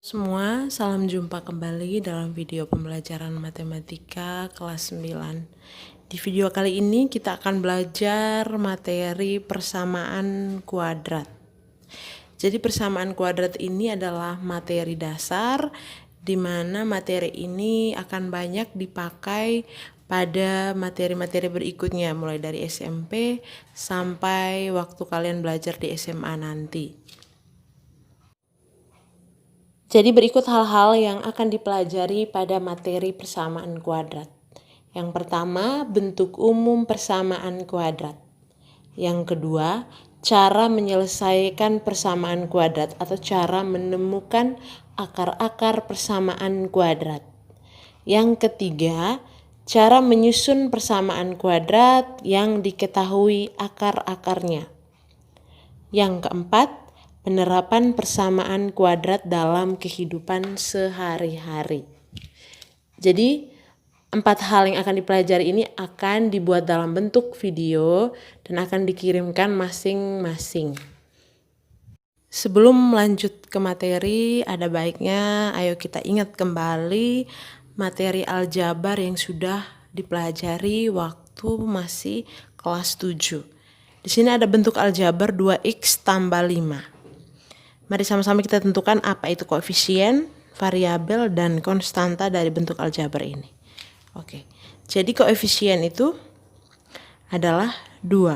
Semua, salam jumpa kembali dalam video pembelajaran matematika kelas 9. Di video kali ini kita akan belajar materi persamaan kuadrat. Jadi persamaan kuadrat ini adalah materi dasar di mana materi ini akan banyak dipakai pada materi-materi berikutnya mulai dari SMP sampai waktu kalian belajar di SMA nanti. Jadi berikut hal-hal yang akan dipelajari pada materi persamaan kuadrat. Yang pertama, bentuk umum persamaan kuadrat. Yang kedua, cara menyelesaikan persamaan kuadrat atau cara menemukan akar-akar persamaan kuadrat. Yang ketiga, cara menyusun persamaan kuadrat yang diketahui akar-akarnya. Yang keempat, penerapan persamaan kuadrat dalam kehidupan sehari-hari. Jadi, 4 hal yang akan dipelajari ini akan dibuat dalam bentuk video dan akan dikirimkan masing-masing. Sebelum lanjut ke materi, ada baiknya ayo kita ingat kembali materi aljabar yang sudah dipelajari waktu masih kelas 7. Di sini ada bentuk aljabar 2x tambah 5. Mari sama-sama kita tentukan apa itu koefisien, variabel, dan konstanta dari bentuk aljabar ini. Oke, jadi koefisien itu adalah 2.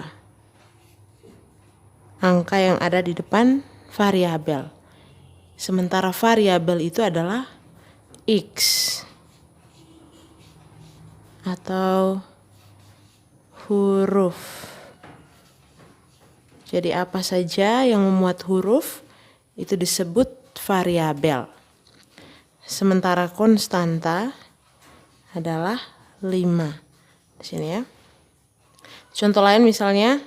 Angka yang ada di depan variabel. Sementara variabel itu adalah x atau huruf. Jadi apa saja yang memuat huruf itu disebut variabel. Sementara konstanta adalah 5. Di sini ya. Contoh lain misalnya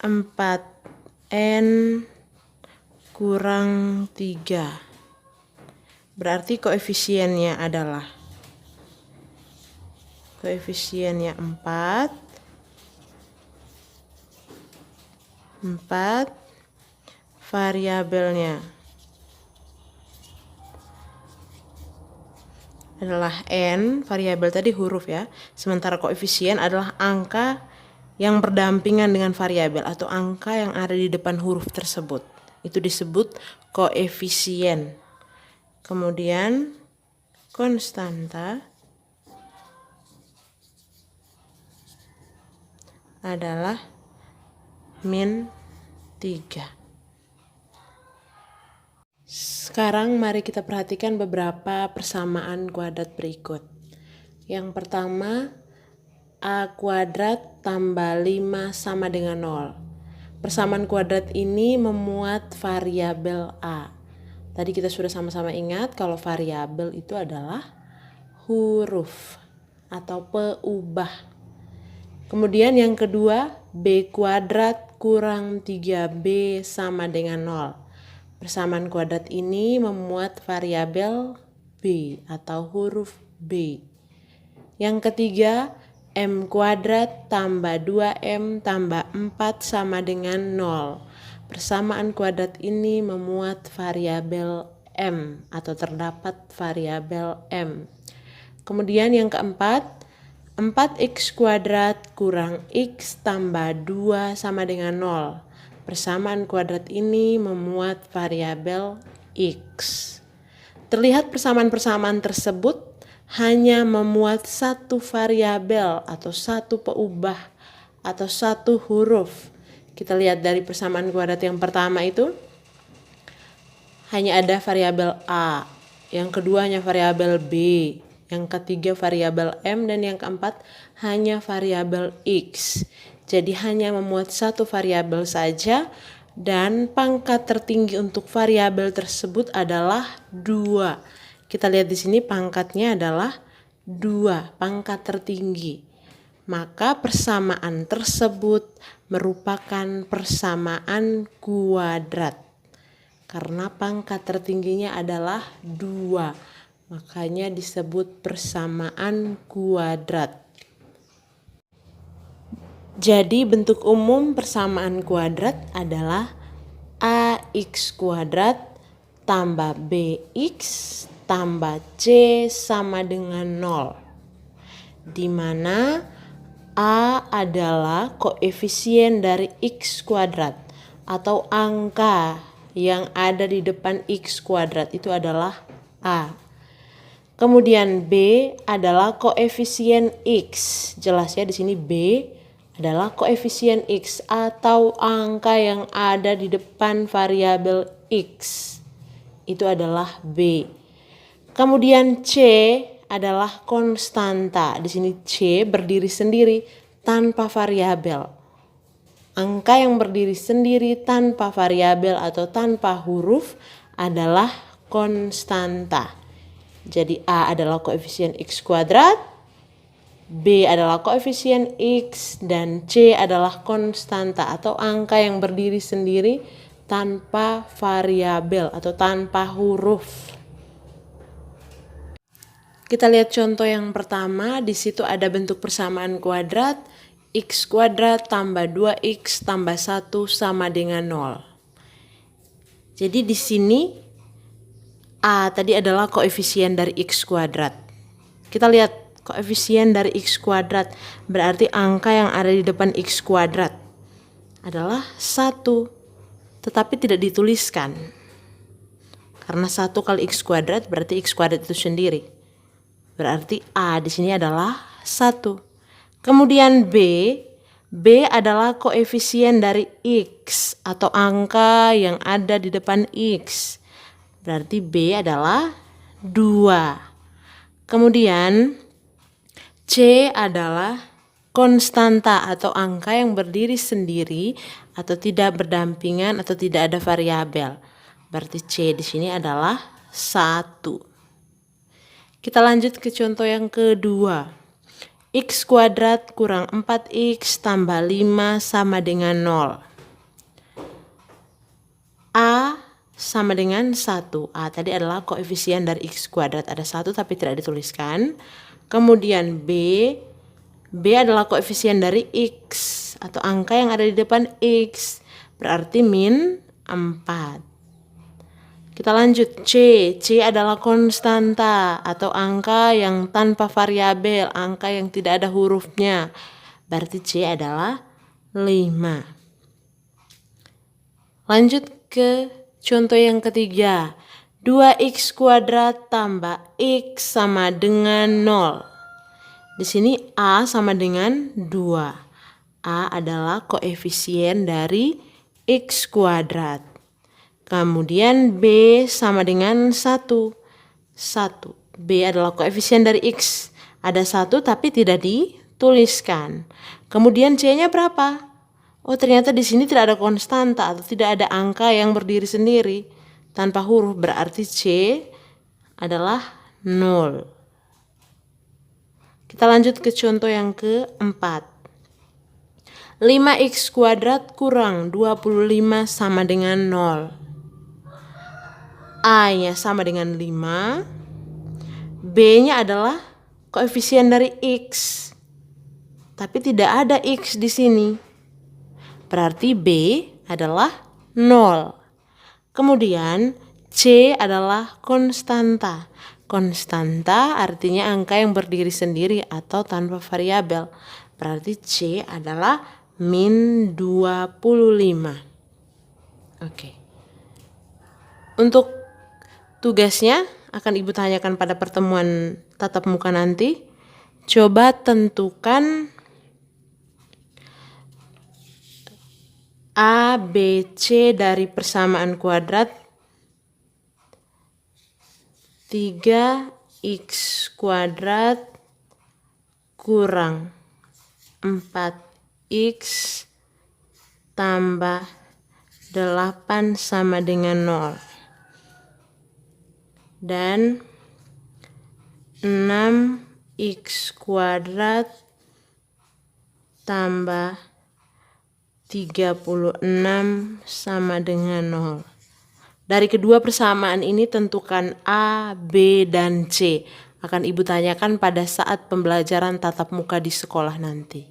4n kurang 3. Berarti koefisiennya adalah 4, variabelnya adalah n, variabel tadi huruf ya. Sementara koefisien adalah angka yang berdampingan dengan variabel atau angka yang ada di depan huruf tersebut. Itu disebut koefisien. Kemudian konstanta adalah min 3. Sekarang mari kita perhatikan beberapa persamaan kuadrat berikut. Yang pertama, a kuadrat tambah 5 sama dengan 0. Persamaan kuadrat ini memuat variabel a. Tadi kita sudah sama-sama ingat kalau variabel itu adalah huruf atau peubah. Kemudian yang kedua, b kuadrat kurang 3b sama dengan 0. Persamaan kuadrat ini memuat variabel b atau huruf b. Yang ketiga, m kuadrat tambah 2m tambah 4 sama dengan 0. Persamaan kuadrat ini memuat variabel m atau terdapat variabel m. Kemudian yang keempat, 4x kuadrat kurang x tambah 2 sama dengan 0. Persamaan kuadrat ini memuat variabel x. Terlihat persamaan-persamaan tersebut hanya memuat satu variabel atau satu peubah atau satu huruf. Kita lihat dari persamaan kuadrat yang pertama itu hanya ada variabel a, yang kedua hanya variabel b, yang ketiga variabel m, dan yang keempat hanya variabel x. Jadi hanya memuat satu variabel saja dan pangkat tertinggi untuk variabel tersebut adalah 2. Kita lihat di sini pangkatnya adalah 2, pangkat tertinggi. Maka persamaan tersebut merupakan persamaan kuadrat. Karena pangkat tertingginya adalah 2, makanya disebut persamaan kuadrat. Jadi bentuk umum persamaan kuadrat adalah ax kuadrat tambah BX tambah C sama dengan 0. Di mana A adalah koefisien dari X kuadrat atau angka yang ada di depan X kuadrat itu adalah A. Kemudian B adalah koefisien X. Jelas ya di sini B adalah koefisien X atau angka yang ada di depan variabel X. Itu adalah B. Kemudian C adalah konstanta. Di sini C berdiri sendiri tanpa variabel. Angka yang berdiri sendiri tanpa variabel atau tanpa huruf adalah konstanta. Jadi A adalah koefisien X kuadrat, B adalah koefisien X, dan C adalah konstanta atau angka yang berdiri sendiri tanpa variabel atau tanpa huruf. Kita lihat contoh yang pertama. Di situ ada bentuk persamaan kuadrat. X kuadrat tambah 2X tambah 1 sama dengan 0. Jadi di sini A tadi adalah koefisien dari X kuadrat. Kita lihat koefisien dari X kuadrat. Berarti angka yang ada di depan X kuadrat adalah 1. Tetapi tidak dituliskan. Karena 1 kali X kuadrat berarti X kuadrat itu sendiri. Berarti A di sini adalah 1. Kemudian B adalah koefisien dari X atau angka yang ada di depan X. Berarti B adalah 2. Kemudian C adalah konstanta atau angka yang berdiri sendiri atau tidak berdampingan atau tidak ada variabel. Berarti C di sini adalah 1. Kita lanjut ke contoh yang kedua. X kuadrat kurang 4X tambah 5 sama dengan 0. A sama dengan 1. A tadi adalah koefisien dari X kuadrat. Ada 1 tapi tidak dituliskan. Kemudian B adalah koefisien dari X atau angka yang ada di depan X. Berarti min 4. Kita lanjut C adalah konstanta atau angka yang tanpa variabel, angka yang tidak ada hurufnya. Berarti C adalah 5. Lanjut ke contoh yang ketiga. 2X kuadrat tambah X sama dengan 0. Di sini A sama dengan 2. A adalah koefisien dari X kuadrat. Kemudian B sama dengan 1. B adalah koefisien dari X. Ada 1 tapi tidak dituliskan. Kemudian C-nya berapa? Oh, ternyata di sini tidak ada konstanta atau tidak ada angka yang berdiri sendiri tanpa huruf. Berarti C adalah 0. Kita lanjut ke contoh yang keempat. 5X kuadrat kurang 25 sama dengan 0. A-nya sama dengan 5. B-nya adalah koefisien dari X. Tapi tidak ada X di sini. Berarti B adalah 0. Kemudian C adalah konstanta. Konstanta artinya angka yang berdiri sendiri atau tanpa variabel. Berarti C adalah min 25. Oke. Untuk tugasnya akan Ibu tanyakan pada pertemuan tatap muka nanti. Coba tentukan A, B, C dari persamaan kuadrat 3X kuadrat kurang 4X tambah 8 sama dengan 0. Dan 6X kuadrat tambah 36 sama dengan 0. Dari kedua persamaan ini tentukan A, B, dan C. Akan Ibu tanyakan pada saat pembelajaran tatap muka di sekolah nanti.